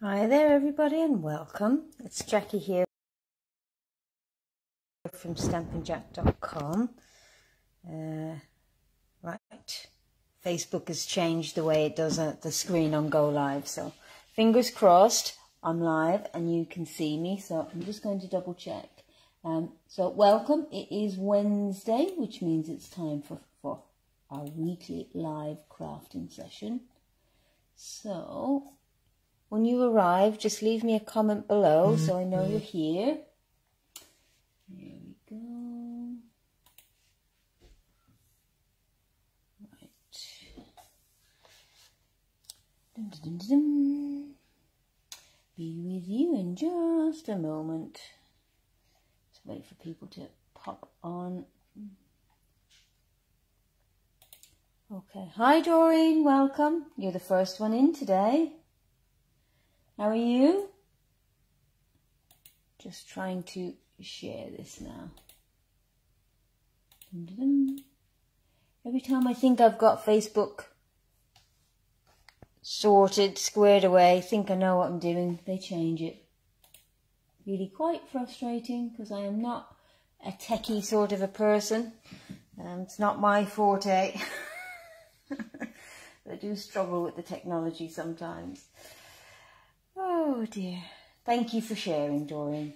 Hi there everybody and welcome. It's Jackie here from stampinjack.com. Right, Facebook has changed the way it does the screen on Go Live, so fingers crossed I'm live and you can see me, so I'm just going to double check. So welcome, it is Wednesday, which means it's time for our weekly live crafting session. So when you arrive, just leave me a comment below so I know you're here. There we go. Right. Dun, dun, dun, dun. Be with you in just a moment. Just wait for people to pop on. Okay. Hi Doreen, welcome. You're the first one in today. How are you? Just trying to share this now. Dun, dun, dun. Every time I think I've got Facebook sorted, squared away, think I know what I'm doing, they change it. Really quite frustrating because I am not a techie sort of a person. It's not my forte. I do struggle with the technology sometimes. Oh dear. Thank you for sharing, Doreen.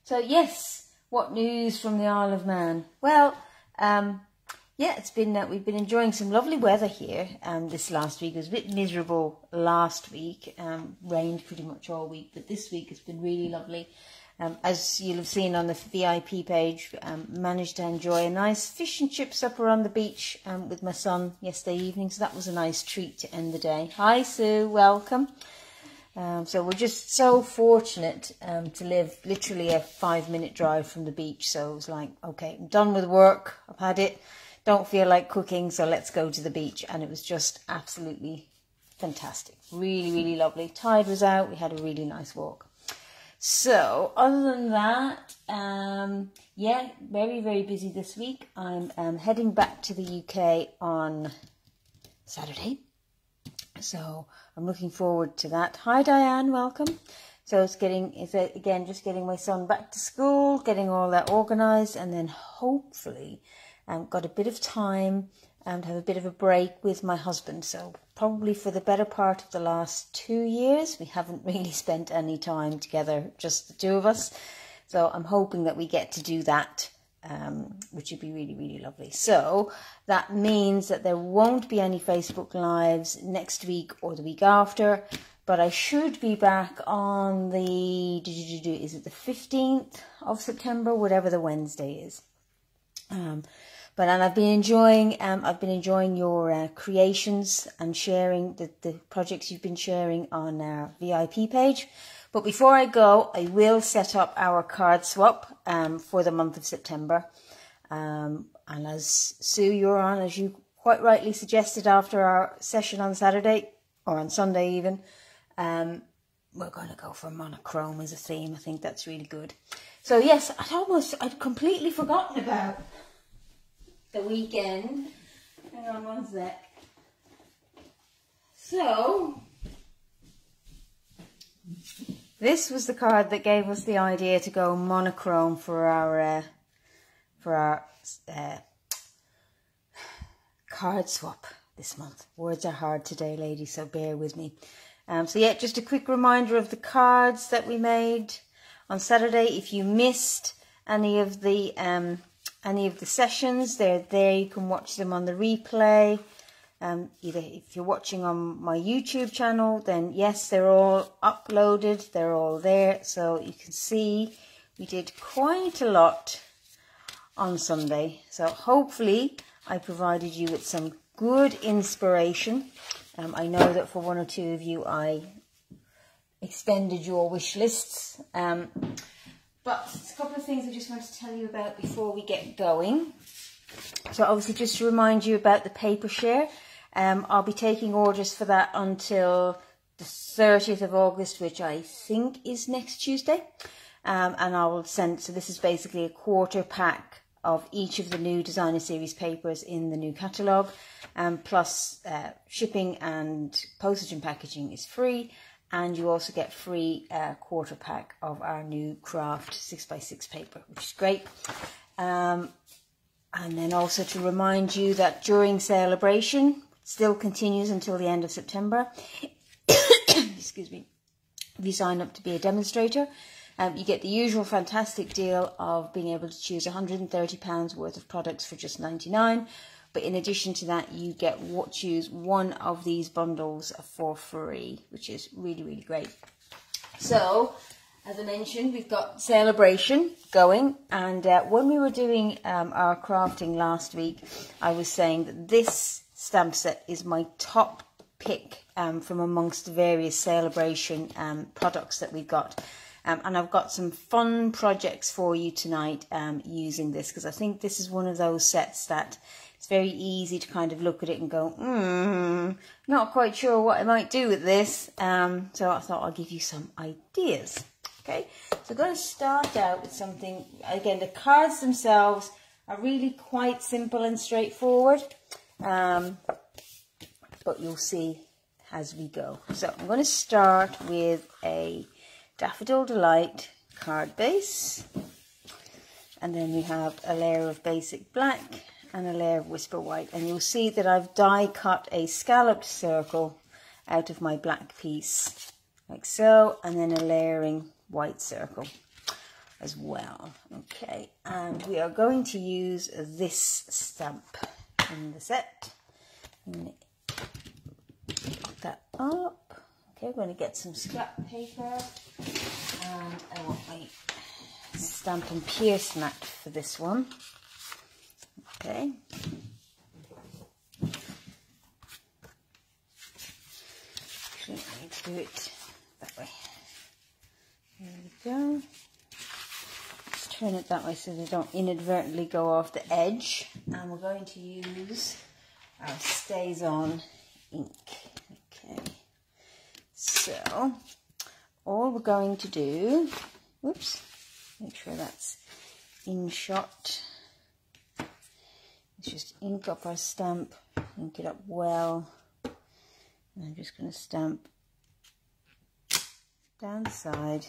So yes, what news from the Isle of Man? Well, yeah, it's been we've been enjoying some lovely weather here. This last week it was a bit miserable last week. Rained pretty much all week, but this week it's been really lovely. As you'll have seen on the VIP page, managed to enjoy a nice fish and chip supper on the beach with my son yesterday evening. So that was a nice treat to end the day. Hi Sue, welcome. So we're just so fortunate to live literally a 5-minute drive from the beach. So it was like, okay, I'm done with work. I've had it. Don't feel like cooking, so let's go to the beach. And it was just absolutely fantastic. Really, really lovely. Tide was out. We had a really nice walk. So other than that, yeah, very, very busy this week. I'm heading back to the UK on Saturday. So I'm looking forward to that. Hi Diane, welcome. So again just getting my son back to school, getting all that organised, and then hopefully got a bit of time to have a bit of a break with my husband. So probably for the better part of the last 2 years, we haven't really spent any time together, just the two of us. So I'm hoping that we get to do that, which would be really, really lovely. So that means that there won't be any Facebook Lives next week or the week after, but I should be back on the, is it the 15th of September, whatever the Wednesday is. And I've been enjoying your creations and sharing the projects you've been sharing on our VIP page. But before I go, I will set up our card swap for the month of September. And as Sue, you're on, as you quite rightly suggested after our session on Saturday, or on Sunday even, we're going to go for monochrome as a theme. I think that's really good. So yes, I'd completely forgotten about the weekend. Hang on one sec. So this was the card that gave us the idea to go monochrome for our card swap this month. Words are hard today, ladies, so bear with me. So yeah, just a quick reminder of the cards that we made on Saturday. If you missed any of the sessions, they're there. You can watch them on the replay. Either if you're watching on my YouTube channel, then yes, they're all uploaded. They're all there. So you can see we did quite a lot on Sunday. So hopefully I provided you with some good inspiration. I know that for one or two of you I extended your wish lists. But there's a couple of things I just want to tell you about before we get going. So obviously just to remind you about the paper share. I'll be taking orders for that until the 30th of August, which I think is next Tuesday. And I will send, so this is basically a quarter pack of each of the new designer series papers in the new catalogue, plus shipping and postage and packaging is free, and you also get free quarter pack of our new craft 6x6 paper, which is great. And then also to remind you that during Sale-a-Bration, still continues until the end of September, excuse me, if you sign up to be a demonstrator, you get the usual fantastic deal of being able to choose £130 worth of products for just $99. But in addition to that, you get choose one of these bundles for free, which is really, really great. So, as I mentioned, we've got Sale-a-Bration going. And when we were doing our crafting last week, I was saying that this stamp set is my top pick from amongst the various Sale-a-Bration products that we've got. And I've got some fun projects for you tonight using this, because I think this is one of those sets that it's very easy to kind of look at it and go, not quite sure what I might do with this. So I thought I'll give you some ideas. Okay, so I'm going to start out with something. Again, the cards themselves are really quite simple and straightforward, but you'll see as we go. So I'm going to start with a Daffodil Delight card base, and then we have a layer of basic black and a layer of Whisper White, and you'll see that I've die cut a scalloped circle out of my black piece like so, and then a layering white circle as well. Okay, and we are going to use this stamp in the set. Put that up. Okay, I'm going to get some scrap paper, and I want my Stampin' Pierce mat for this one. Okay. Actually, I need to do it that way. There we go. Just turn it that way so they don't inadvertently go off the edge. And we're going to use our Stays On ink. Okay. So, all we're going to do, whoops, make sure that's in shot. Let's just ink up our stamp, ink it up well. And I'm just going to stamp down the side.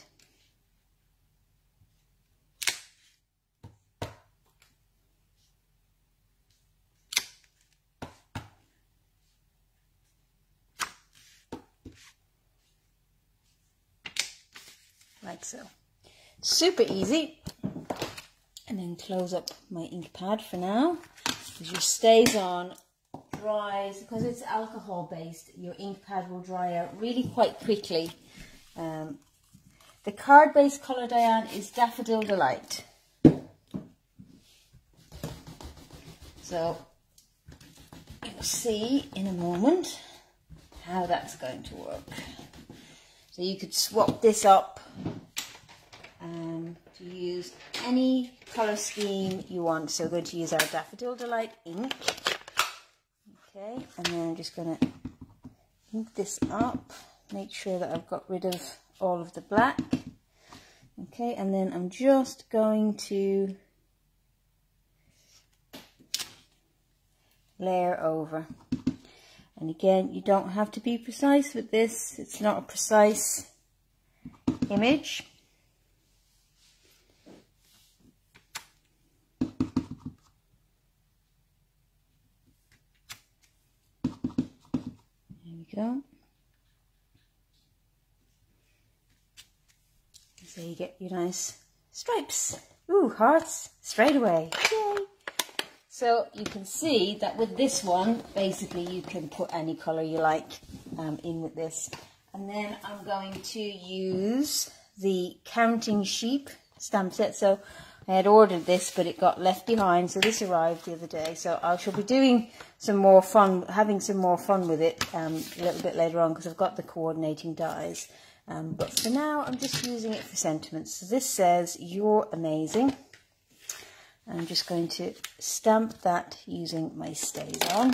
Like so. Super easy. And then close up my ink pad for now. As your Stays On dries, because it's alcohol based, your ink pad will dry out really quite quickly. The card base colour, Diane, is Daffodil Delight. So you'll see in a moment how that's going to work. So you could swap this up to use any colour scheme you want. So we're going to use our Daffodil Delight ink. Okay, and then I'm just going to ink this up, make sure that I've got rid of all of the black. Okay, and then I'm just going to layer over. And again, you don't have to be precise with this. It's not a precise image. There we go. So you get your nice stripes. Ooh, hearts straight away. Yay! So you can see that with this one, basically you can put any colour you like in with this. And then I'm going to use the Counting Sheep stamp set. So I had ordered this, but it got left behind. So this arrived the other day. So I shall be doing some more fun, having some more fun with it a little bit later on, because I've got the coordinating dies. But for now, I'm just using it for sentiments. So this says, "You're amazing." I'm just going to stamp that using my Stays On.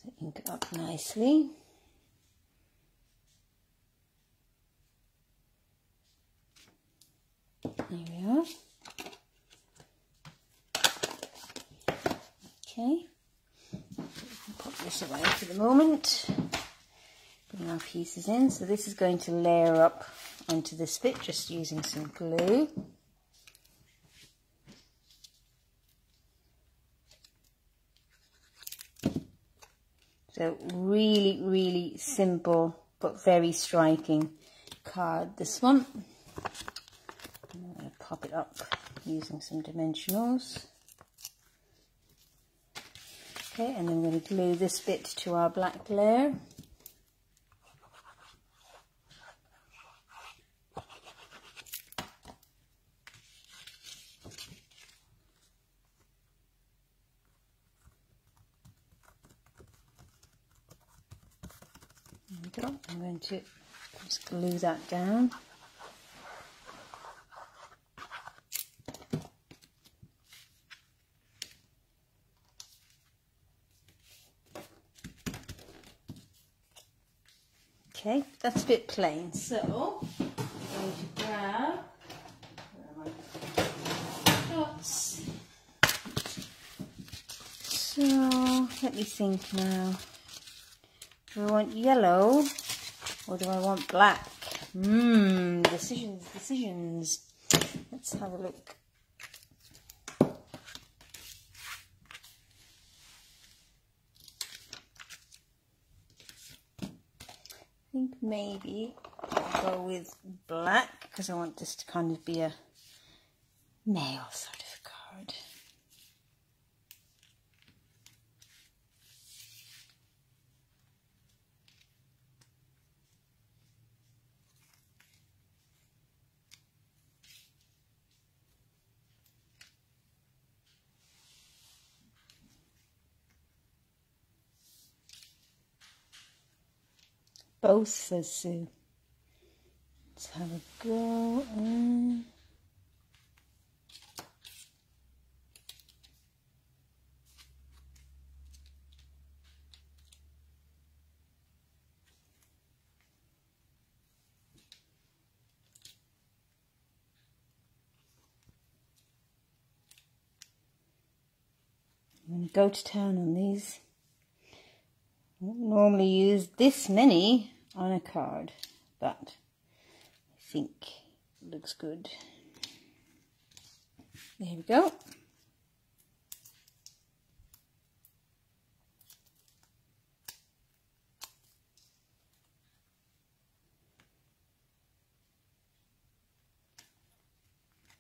So ink it up nicely. There we are. Okay. this away for the moment. Putting our pieces in. So this is going to layer up onto this bit just using some glue. So really, really simple but very striking card, this one. I'm going to pop it up using some dimensionals. Okay, and then I'm going to glue this bit to our black layer. There we go. I'm going to just glue that down. Okay, that's a bit plain, so I'm going to grab, where are my dots? So let me think now. Do I want yellow or do I want black? Decisions. Let's have a look. I think maybe I'll go with black because I want this to kind of be a male sort of card. Both, says Sue. Let's have a go. I'm going to go to town on these. I don't normally use this many on a card, but I think it looks good. There we go.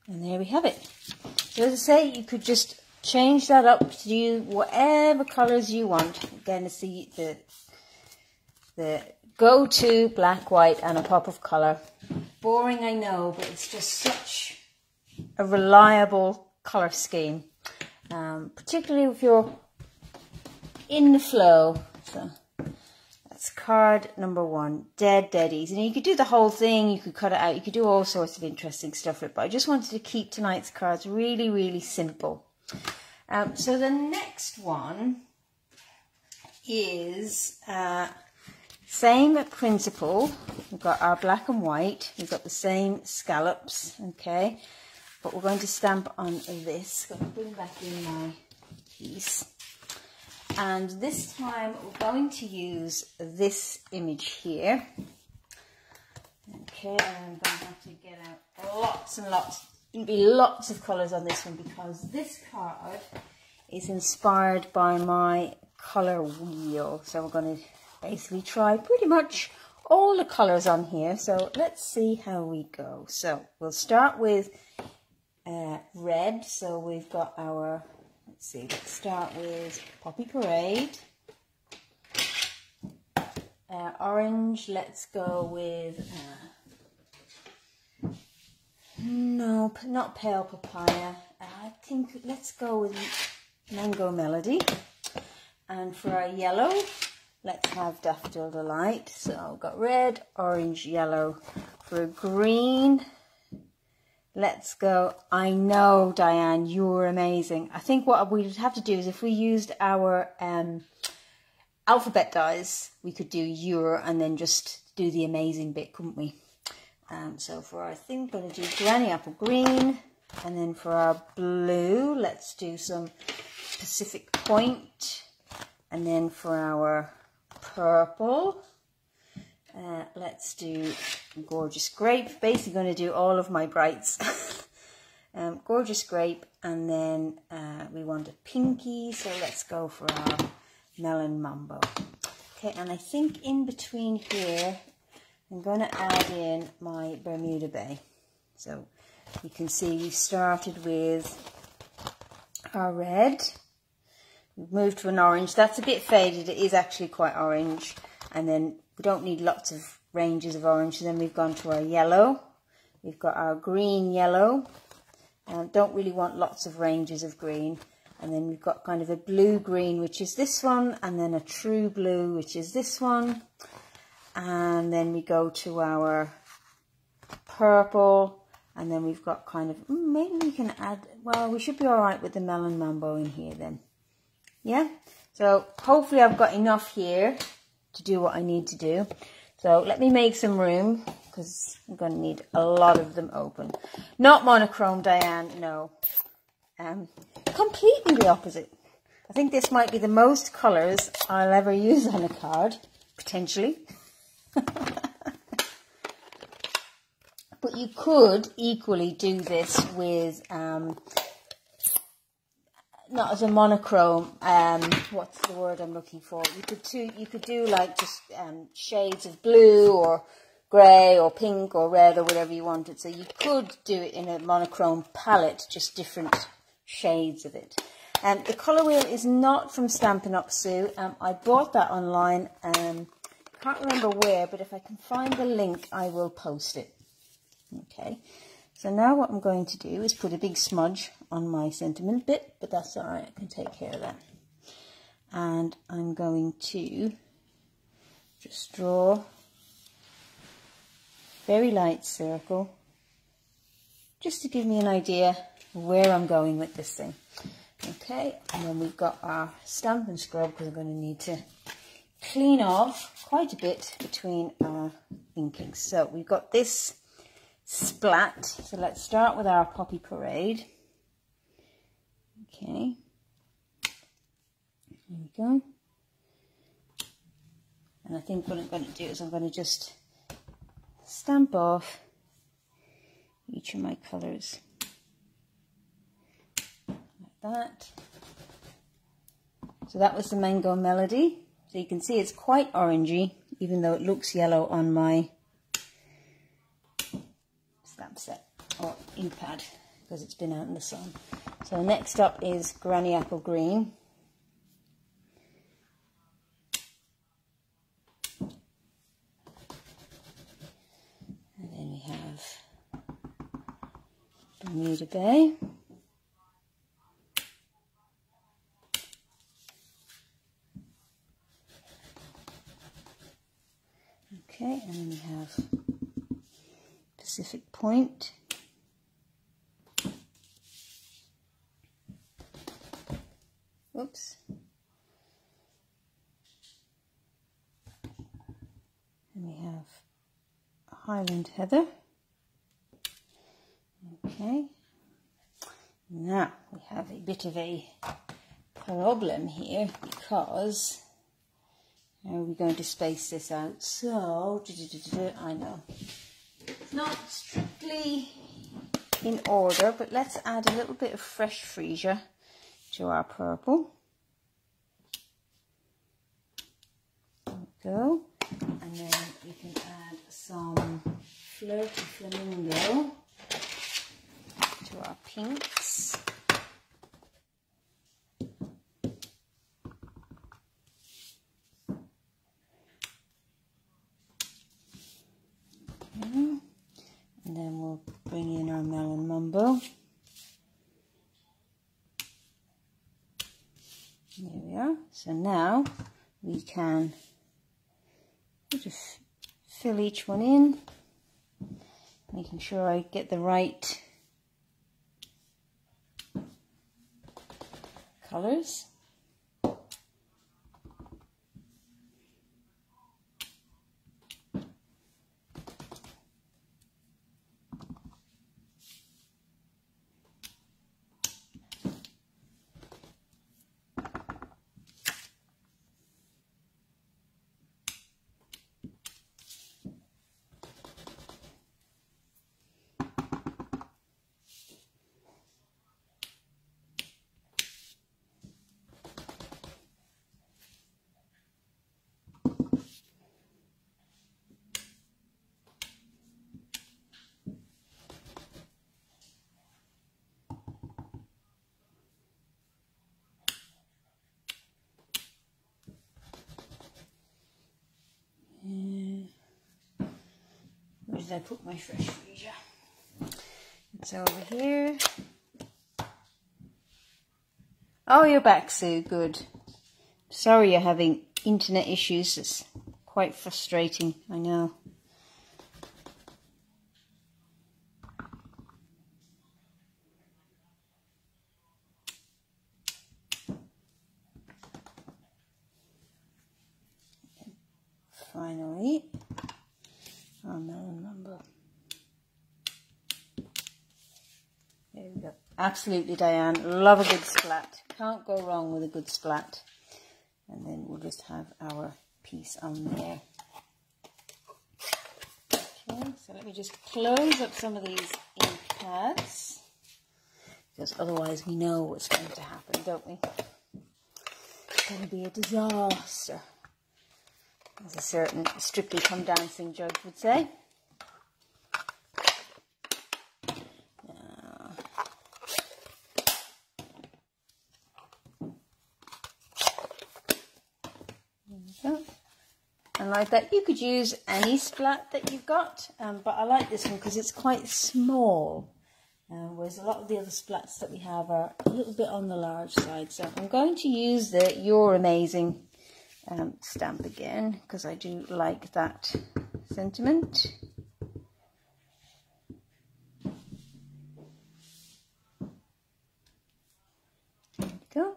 And there we have it. So as I say, you could just change that up to do whatever colours you want. Again, it's the go-to black, white and a pop of colour. Boring, I know, but it's just such a reliable colour scheme. Particularly if you're in the flow. So that's card number 1. Dead easy. Now you could do the whole thing, you could cut it out, you could do all sorts of interesting stuff with it, but I just wanted to keep tonight's cards really, really simple. So the next one is same principle. We've got our black and white. We've got the same scallops, okay? But we're going to stamp on this. I'm going to bring back in my piece. And this time we're going to use this image here. Okay, and I'm going to have to get out lots and lots. There'll be lots of colours on this one because this card is inspired by my colour wheel. So we're going to basically try pretty much all the colours on here. So let's see how we go. So we'll start with red. So we've got our, let's start with Poppy Parade. Orange, let's go with... no, not Pale Papaya. I think let's go with Mango Melody. And for our yellow, let's have Daffodil Delight. So I've got red, orange, yellow. For green, let's go. I know, Diane, you were amazing. I think what we'd have to do is if we used our alphabet dies, we could do your and then just do the amazing bit, couldn't we? So for our thing, we're going to do Granny Apple Green. And then for our blue, let's do some Pacific Point. And then for our purple, let's do Gorgeous Grape. Basically going to do all of my brights. Gorgeous Grape, and then we want a pinky, so let's go for our Melon Mambo. Okay, and I think in between here, I'm going to add in my Bermuda Bay. So you can see we started with our red. We've moved to an orange. That's a bit faded. It is actually quite orange. And then we don't need lots of ranges of orange. So then we've gone to our yellow. We've got our green yellow. Don't really want lots of ranges of green. And then we've got kind of a blue-green, which is this one. And then a true blue, which is this one. And then we go to our purple. And then we've got kind of, maybe we can add, well, we should be all right with the Melon Mambo in here then. Yeah, so hopefully I've got enough here to do what I need to do. So let me make some room, because I'm going to need a lot of them open. Not monochrome, Diane, no. Completely the opposite. I think this might be the most colours I'll ever use on a card, potentially. But you could equally do this with... not as a monochrome, what's the word I'm looking for? You could do like just shades of blue or grey or pink or red or whatever you wanted. So you could do it in a monochrome palette, just different shades of it. The colour wheel is not from Stampin' Up! Sue. I bought that online. Can't remember where, but if I can find the link, I will post it. Okay. So now what I'm going to do is put a big smudge on my sentiment bit, but that's all right, I can take care of that. And I'm going to just draw a very light circle, just to give me an idea of where I'm going with this thing. Okay, and then we've got our Stampin' Scrub, because I'm going to need to clean off quite a bit between our inkings. So we've got this splat, so let's start with our Poppy Parade. Okay, there we go. And I think what I'm going to do is I'm going to just stamp off each of my colours like that. So that was the Mango Melody. So you can see it's quite orangey, even though it looks yellow on my stamp set or ink pad, because it's been out in the sun. So next up is Granny Apple Green. And then we have Bermuda Bay. Okay, and then we have Pacific Point. Oops. And we have Highland Heather. Okay. Now we have a bit of a problem here, because how are we going to space this out? So, I know it's not strictly in order, but let's add a little bit of fresh freesia to our purple. There we go. And then we can add some Flirty Flamingo to our pinks. Okay. And then we'll bring in our Melon Mambo. There we are. So now we can just fill each one in, making sure I get the right colours. did I put my fresh freezer? It's over here. Oh, you're back, Sue. Good. Sorry you're having internet issues. It's quite frustrating, I know. Finally, our melon number. There we go. Absolutely, Diane. Love a good splat. Can't go wrong with a good splat. And then we'll just have our piece on there. Okay, so let me just close up some of these ink pads, because otherwise we know what's going to happen, don't we? It's going to be a disaster, as a certain Strictly Come Dancing judge would say. And like that, you could use any splat that you've got, but I like this one because it's quite small, whereas a lot of the other splats that we have are a little bit on the large side. So I'm going to use the You're Amazing stamp again, because I do like that sentiment. There we go.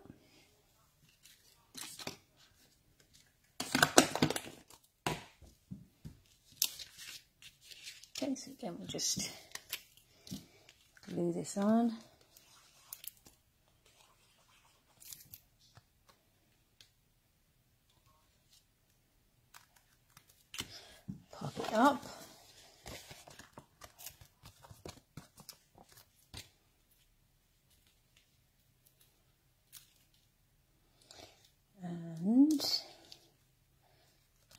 Okay, so again we'll just glue this on. Pop it up. And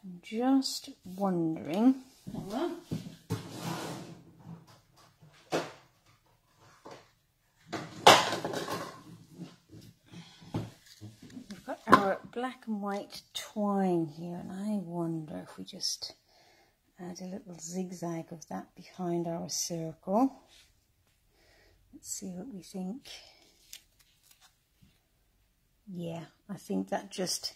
I'm just wondering, hang on. Our black and white twine here, and I wonder if we just add a little zigzag of that behind our circle. Let's see what we think. Yeah, I think that just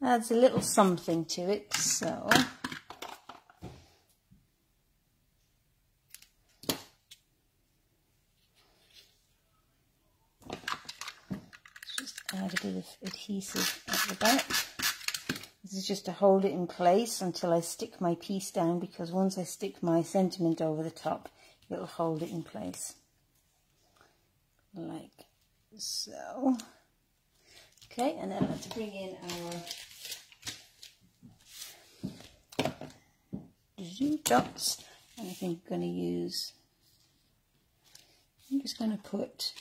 adds a little something to it. So add a bit of adhesive at the back. This is just to hold it in place until I stick my piece down, because once I stick my sentiment over the top, it'll hold it in place. Like so. Okay, and then let's bring in our zoom dots. And I think I'm going to use, I'm just going to put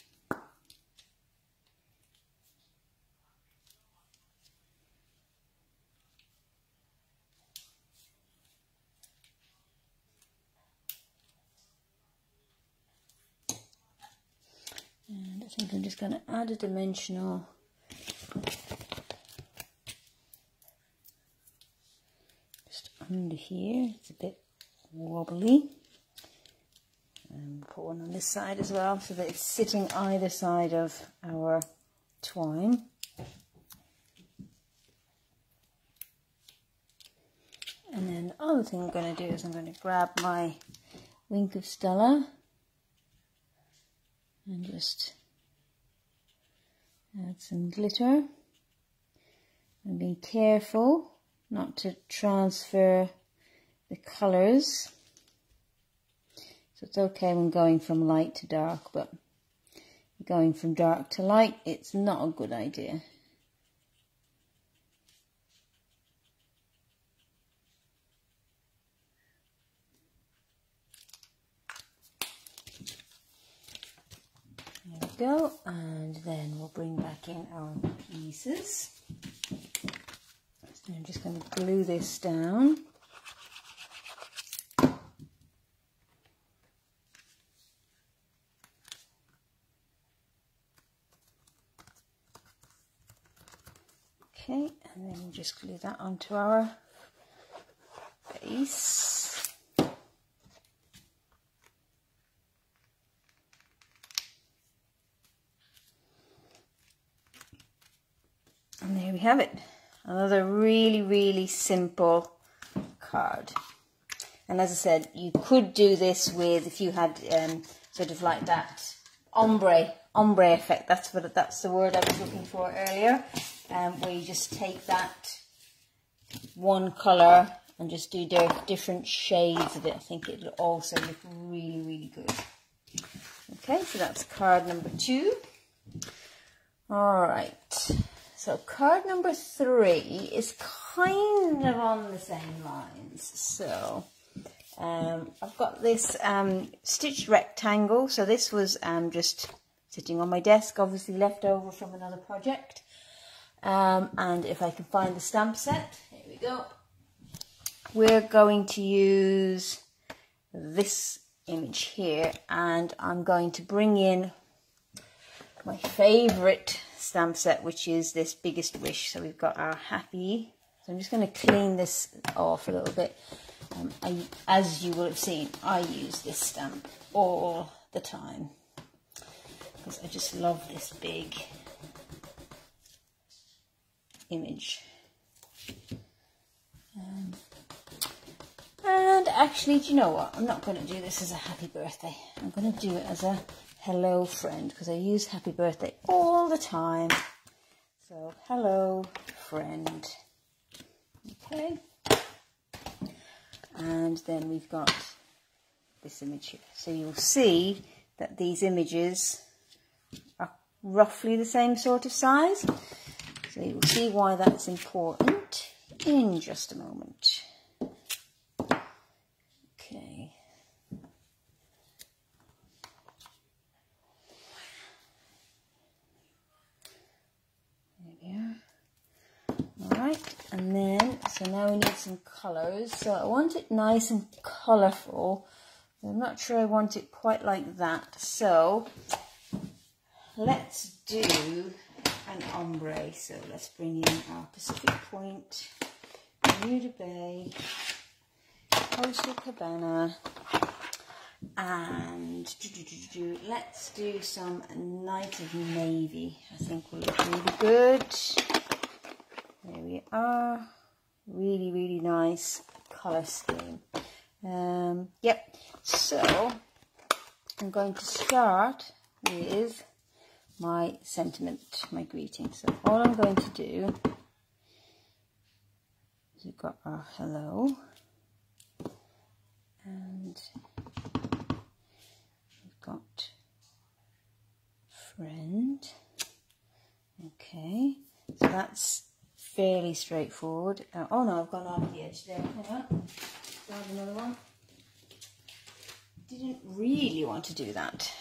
I think I'm just going to add a dimensional just under here. It's a bit wobbly. And put one on this side as well, so that it's sitting either side of our twine. And then the other thing I'm going to do is I'm going to grab my Wink of Stella and just add some glitter, and being careful not to transfer the colours. So it's okay when going from light to dark, but going from dark to light, it's not a good idea. There we go, and then we'll bring back in our pieces. So I'm just going to glue this down. Okay, and then we'll just glue that onto our base. And there we have it. Another really, really simple card. And as I said, you could do this with, if you had sort of like that ombre effect. That's the word I was looking for earlier. Where you just take that one colour and just do different shades of it. I think it'll also look really, really good. Okay, so that's card number 2. All right. So card number 3 is kind of on the same lines. So I've got this stitched rectangle. So this was just sitting on my desk, obviously left over from another project. And if I can find the stamp set, here we go. We're going to use this image here, and I'm going to bring in my favourite stamp set, which is this Biggest Wish. So we've got our happy. So I'm just going to clean this off a little bit. As you will have seen, I use this stamp all the time because I just love this big image. And actually, do you know what? I'm not going to do this as a happy birthday. I'm going to do it as a hello friend, because I use happy birthday all the time. So, hello friend. Okay. And then we've got this image here. So you'll see that these images are roughly the same sort of size. So you'll see why that's important in just a moment. Okay. There we are. Alright, and then, so now we need some colours. So I want it nice and colourful. I'm not sure I want it quite like that. So let's do an ombre. So let's bring in our Pacific Point, Bermuda Bay, Coastal Cabana, and let's do some Night of Navy. I think will look really good. There we are. Really, really nice colour scheme. Yep. So I'm going to start with my sentiment, my greeting. So all I'm going to do is we've got our hello, and we've got friend. Okay, so that's fairly straightforward. Oh no, I've gone off the edge there. Hang on, grab another one. Didn't really want to do that,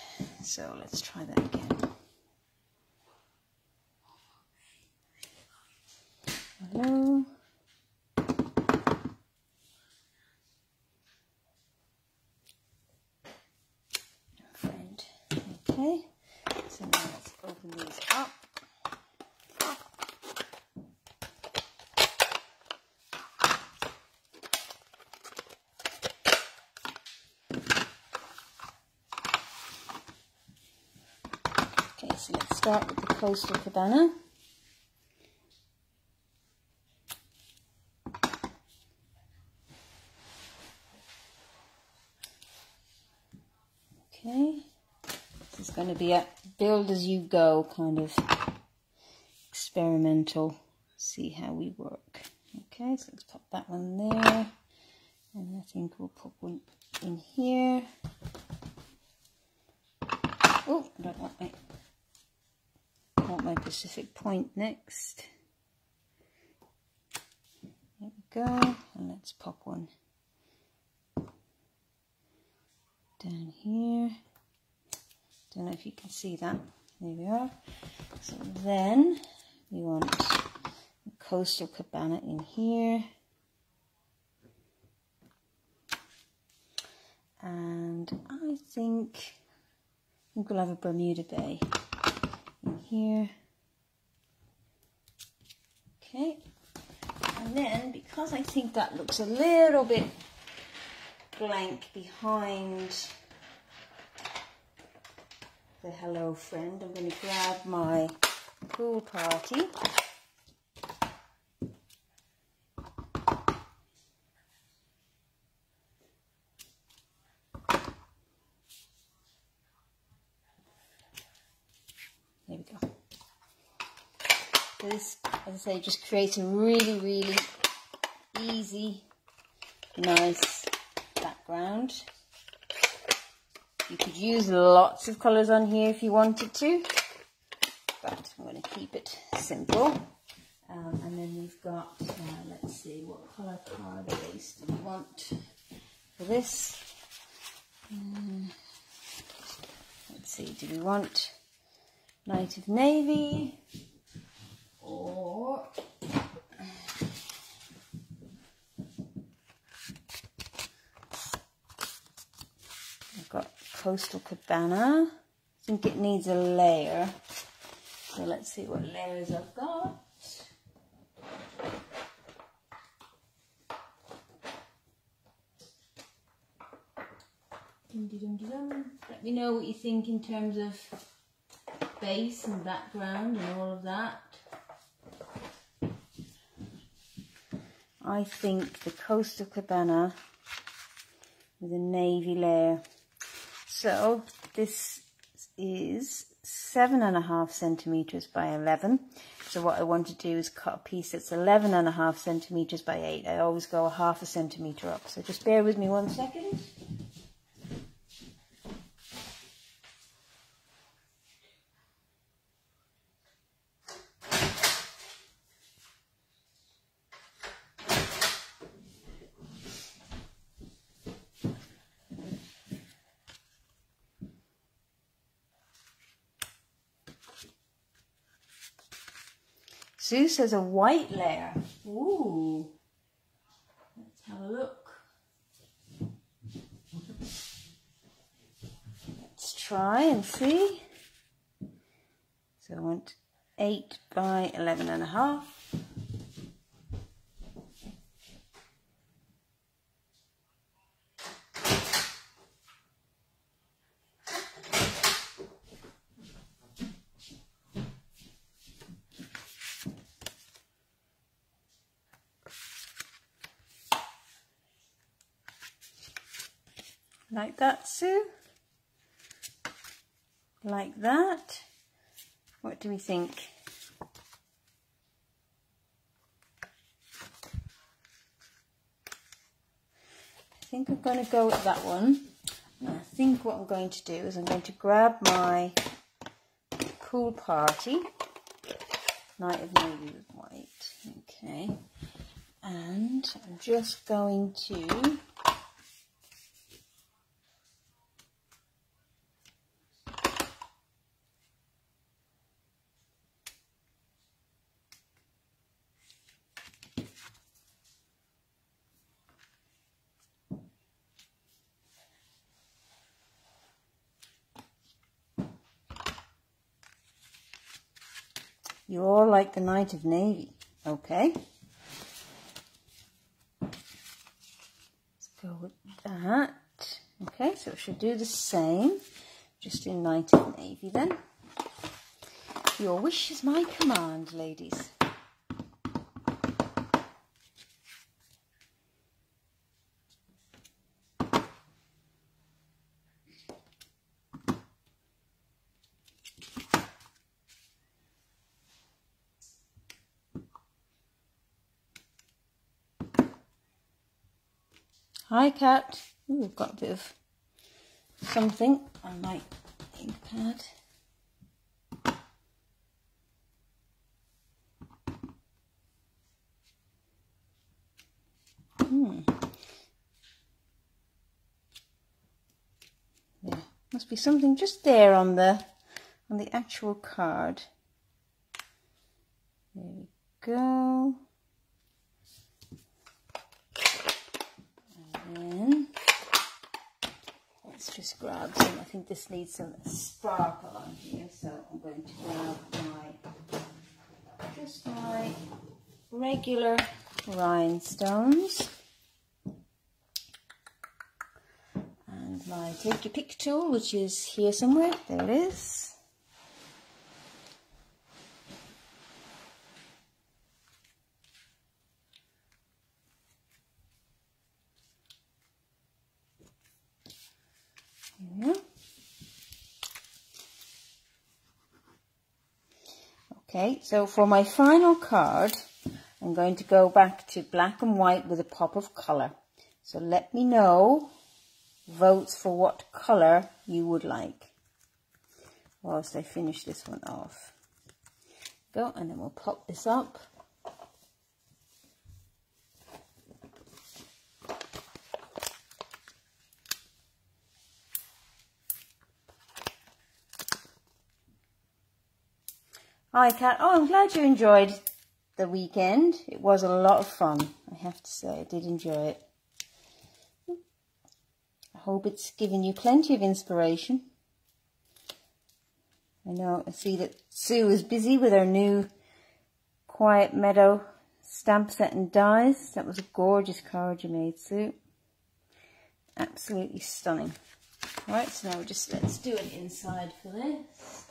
so let's try that again. Hello. Friend. Okay, so now let's open these up. Okay, so let's start with the Coastal Cabana. Okay, this is going to be a build as you go kind of experimental, see how we work. Okay, so let's pop that one there, and I think we'll put one in here. Oh, I don't want my Pacific Point next. There we go, and let's pop one down here. Don't know if you can see that. There we are. So then we want the Coastal Cabana in here, and I think we'll have a Bermuda Bay in here. Okay, and then because I think that looks a little bit blank behind the hello friend, I'm going to grab my pool party So this, as I say, just creates a really, really easy, nice background. You could use lots of colours on here if you wanted to, but I'm going to keep it simple. And then we've got, let's see, what colour card base do we want for this? Let's see, do we want Night of Navy or I've got Coastal Cabana. I think it needs a layer, so let's see what layers I've got. Let me know what you think in terms of base and background and all of that. I think the Coastal Cabana with a navy layer. So this is 7.5 centimeters by 11. So what I want to do is cut a piece that's 11.5 centimeters by 8. I always go 1/2 centimeter up. So just bear with me 1 second. Sue says a white layer. Ooh. Let's have a look. Let's try and see. So I want 8 by 11.5. Like that, Sue? Like that? What do we think? I think I'm going to go with that one. And I think what I'm going to do is I'm going to grab my Pool Party, Night of Navy with white, okay, and I'm just going to You all like the Night of Navy, okay? Let's go with that. Okay, so it should do the same, just in Night of Navy then. Your wish is my command, ladies. Hi, Cat. Ooh, I've got a bit of something on my ink pad. There must be something just there on the actual card. There we go. Then let's just grab some. I think this needs some sparkle on here, so I'm going to grab just my regular rhinestones and my take your pick tool, which is here somewhere. There it is. Okay, so for my final card, I'm going to go back to black and white with a pop of colour. So let me know votes for what colour you would like whilst I finish this one off. Go, and then we'll pop this up. Hi Kat, oh I'm glad you enjoyed the weekend. It was a lot of fun, I have to say. I did enjoy it. I hope it's given you plenty of inspiration. I know, I see that Sue is busy with her new Quiet Meadow stamp set and dies. That was a gorgeous card you made, Sue. Absolutely stunning. Alright, so now let's do an inside for this.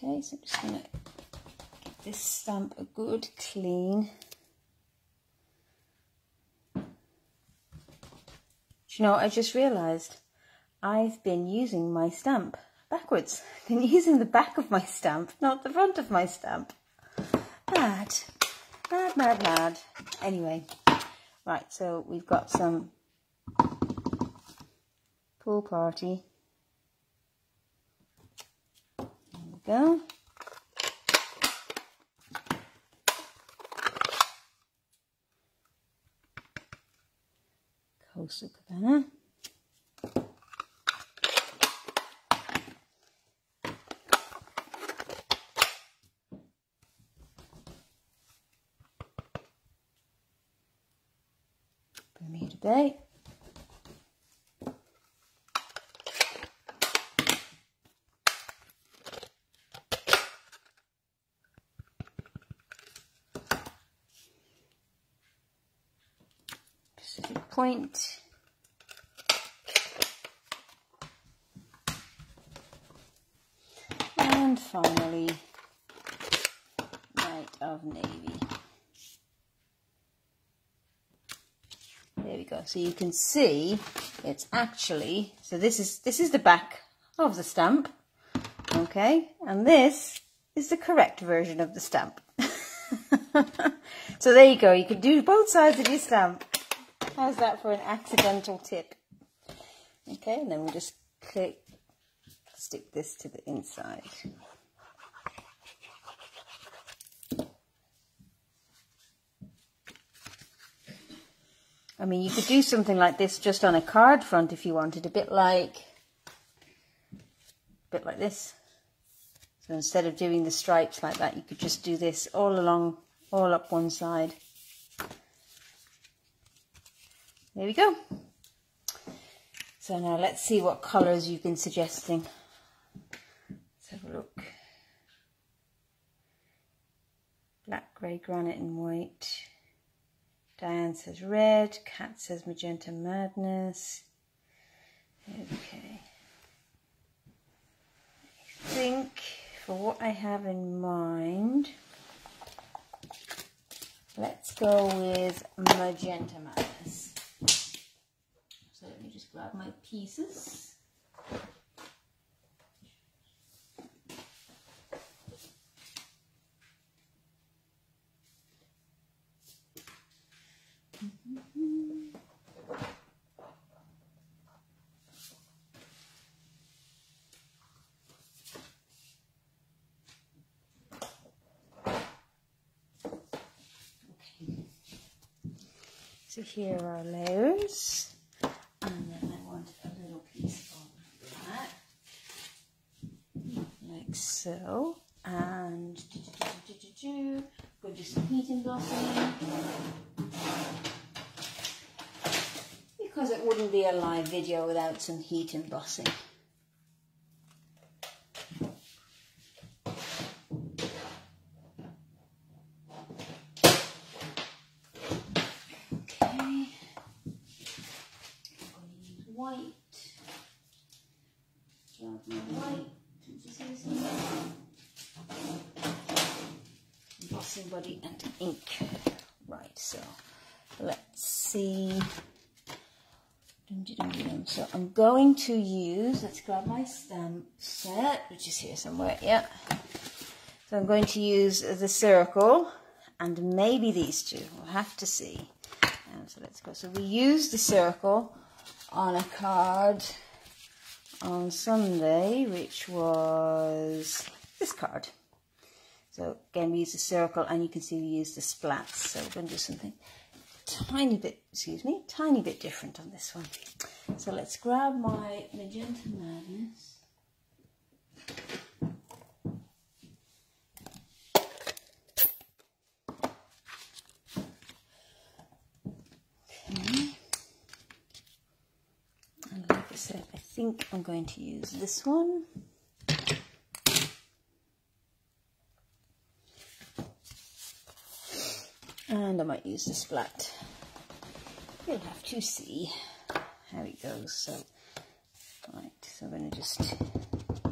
Okay, so I'm just going to give this stamp a good clean. Do you know what I just realised? I've been using my stamp backwards. I've been using the back of my stamp, not the front of my stamp. Mad. Mad, mad, mad. Anyway, right, so we've got some Pool Party. Go. Coastal Cabana. Bermuda Bay. Pacific Point. And finally, Night of Navy. There we go. So you can see it's actually, so this is the back of the stamp. Okay, and this is the correct version of the stamp. So there you go. You can do both sides of your stamp. How's that for an accidental tip? Okay, and then we'll just stick this to the inside. I mean, you could do something like this just on a card front if you wanted, a bit like this. So instead of doing the stripes like that, you could just do this all along, all up one side. There we go. So now let's see what colours you've been suggesting. Let's have a look. Black, grey, granite and white. Diane says red. Kat says magenta madness. Okay. I think for what I have in mind, let's go with magenta madness. So let me just grab my pieces. So here are our layers, and then I want a little piece of that, like so, and go do some heat embossing, because it wouldn't be a live video without some heat embossing. Embossing body and ink. Right, so let's see. So I'm going to use, let's grab my stamp set, which is here somewhere, yeah. So I'm going to use the circle and maybe these two, we'll have to see. So let's go. So we used the circle on a card on Sunday, which was this card. So again, we use the circle and you can see we use the splats. So we're going to do something tiny bit, tiny bit different on this one. So let's grab my Magenta Madness. Okay. And like I said, I think I'm going to use this one. And I might use the splat. We'll have to see how it goes. So, right, so I'm going to just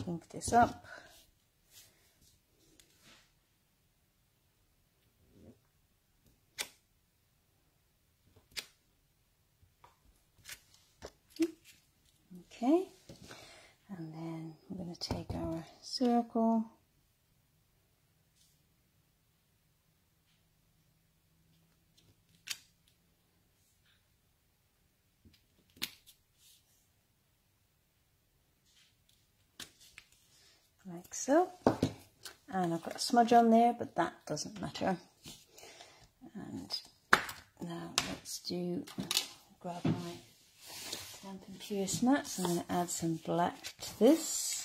ink this up. Okay, and then I'm going to take our circle. Like so, and I've got a smudge on there, but that doesn't matter. And now let's grab my Stampin' Purist mats. I'm going to add some black to this.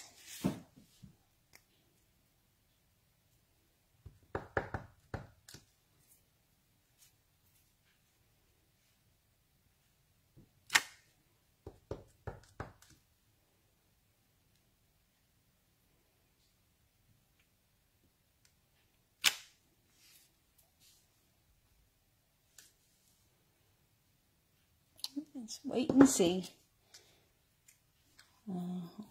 Let's wait and see.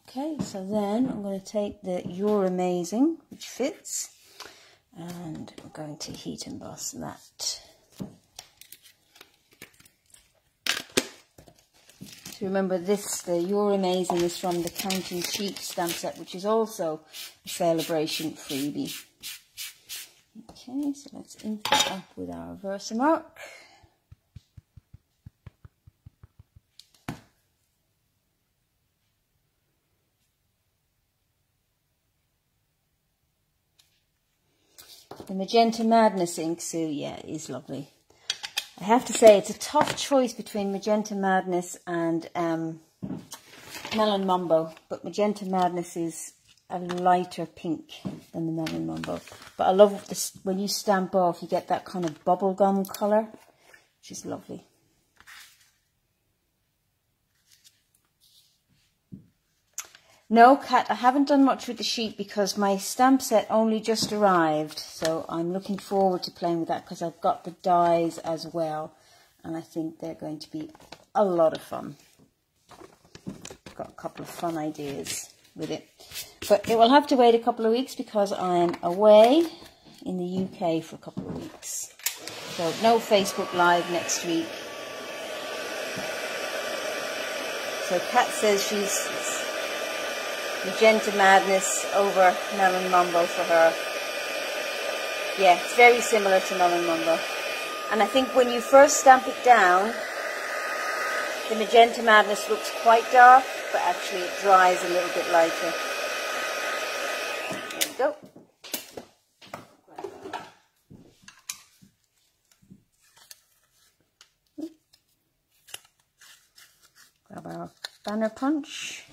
Okay, so then I'm going to take the You're Amazing, which fits, and I'm going to heat emboss that. So remember this, the You're Amazing is from the Counting Sheep stamp set, which is also a Sale-a-Bration freebie. Okay, so let's ink it up with our Versamark. The Magenta Madness ink, so yeah, it is lovely. I have to say it's a tough choice between Magenta Madness and Melon Mambo, but Magenta Madness is a lighter pink than the Melon Mambo. But I love this, when you stamp off, you get that kind of bubblegum colour, which is lovely. No, Kat, I haven't done much with the sheet because my stamp set only just arrived. So I'm looking forward to playing with that because I've got the dies as well. And I think they're going to be a lot of fun. I've got a couple of fun ideas with it. But it will have to wait a couple of weeks because I'm away in the UK for a couple of weeks. So no Facebook Live next week. So Kat says she's Magenta Madness over Melon Mambo for her. Yeah, it's very similar to Melon Mambo. And I think when you first stamp it down, the Magenta Madness looks quite dark, but actually it dries a little bit lighter. There we go. Grab our banner punch.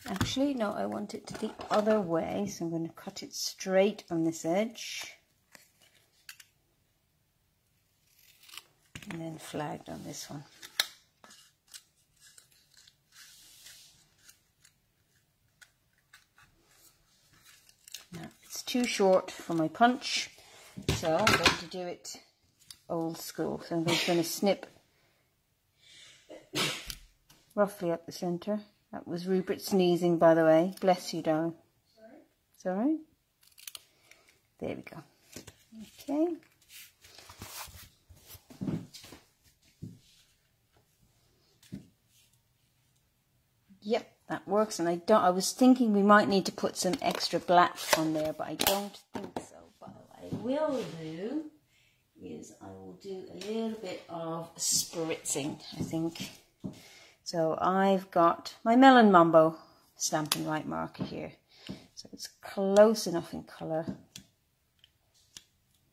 Actually, no, I want it the other way, so I'm going to cut it straight on this edge. And then flagged on this one. Now, it's too short for my punch, so I'm going to do it old school. So I'm just going to snip roughly up the centre. That was Rupert sneezing, by the way. Bless you, darling. Sorry? It's all right. There we go. Okay. Yep, that works. And I was thinking we might need to put some extra black on there, but I don't think so. But what I will do is I will do a little bit of spritzing, I think. So I've got my Melon Mambo Stampin' White marker here. So it's close enough in colour.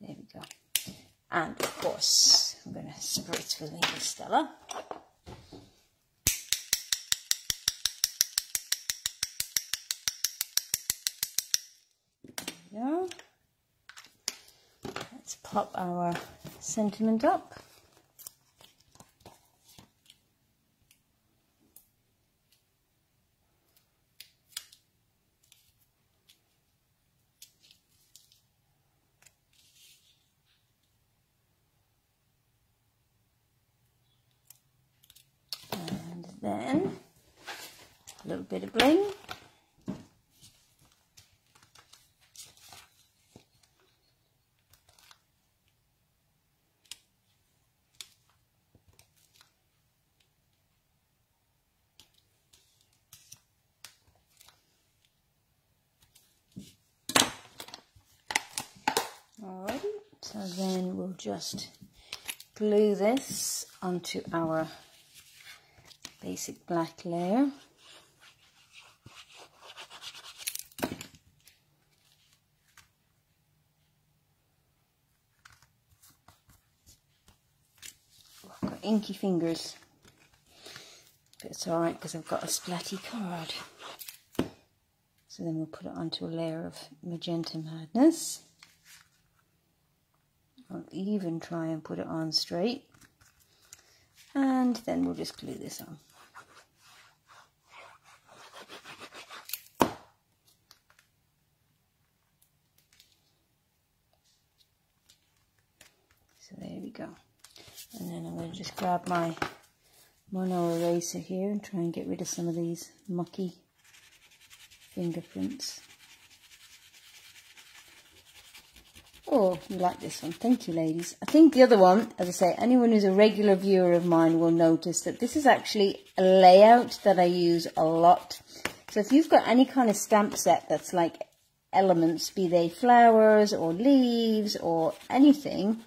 There we go. And of course, I'm going to spritz with Little Stella. There we go. Let's pop our sentiment up. Then a little bit of bling. Alrighty, so then we'll just glue this onto our basic black layer. Oh, I've got inky fingers, but it's alright because I've got a splatty card. So then we'll put it onto a layer of Magenta Madness. I'll even try and put it on straight. And then we'll just glue this on. So there we go. And then I'm going to just grab my mono eraser here and try and get rid of some of these mucky fingerprints. Oh, you like this one. Thank you, ladies. I think the other one, as I say, anyone who's a regular viewer of mine will notice that this is actually a layout that I use a lot. So if you've got any kind of stamp set that's like elements, be they flowers or leaves or anything,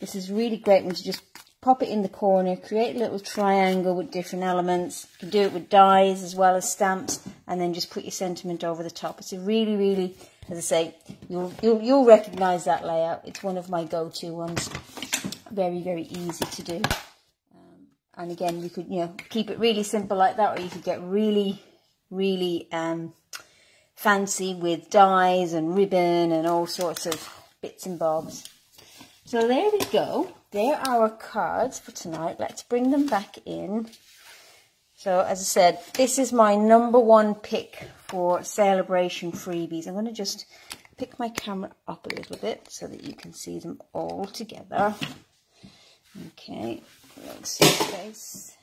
this is really great when you just pop it in the corner, create a little triangle with different elements. You can do it with dies as well as stamps, and then just put your sentiment over the top. It's a really, really, as I say, you'll recognise that layout. It's one of my go-to ones. Very, very easy to do. And again, you could, keep it really simple like that, or you could get really, really fancy with dies and ribbon and all sorts of bits and bobs. So there we go. There are our cards for tonight. Let's bring them back in. So as I said, this is my #1 pick for Sale-a-Bration freebies. I'm going to just pick my camera up a little bit so that you can see them all together. Okay, little space.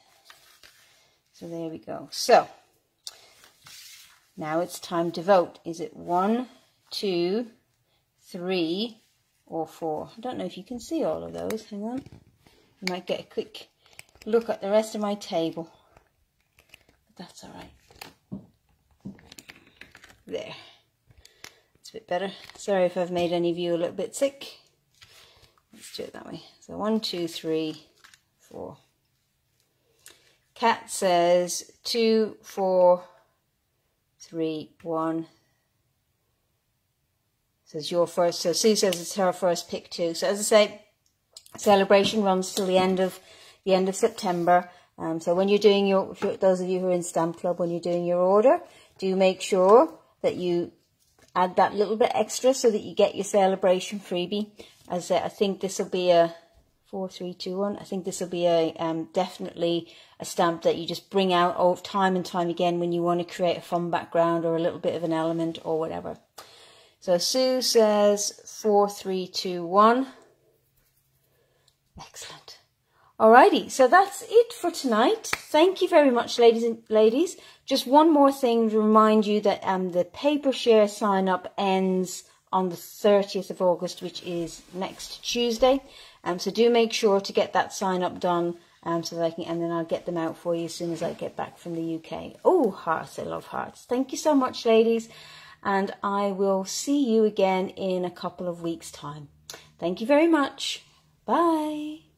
So there we go. So now it's time to vote. Is it 1, 2, 3, or 4? I don't know if you can see all of those. Hang on. You might get a quick look at the rest of my table. But that's all right. There. It's a bit better. Sorry if I've made any of you a little bit sick. Let's do it that way. So 1, 2, 3, 4. Kat says 2, 4, 3, 1. Says your first. So Sue says it's her first pick too. So as I say, Sale-a-Bration runs till the end of September. So when you're doing your, for those of you who are in Stamp Club, when you're doing your order, do make sure that you add that little bit extra so that you get your Sale-a-Bration freebie. As I say, I think this will be a 4, 3, 2, 1. I think this will be a definitely a stamp that you just bring out time and time again when you want to create a fun background or a little bit of an element or whatever. So Sue says 4, 3, 2, 1. Excellent. Alrighty, so that's it for tonight. Thank you very much, ladies. Just one more thing to remind you that the paper share sign up ends on the 30th of August, which is next Tuesday. So do make sure to get that sign up done so that I can, and then I'll get them out for you as soon as I get back from the UK. Oh, hearts, I love hearts. Thank you so much, ladies, and I will see you again in a couple of weeks' time. Thank you very much. Bye.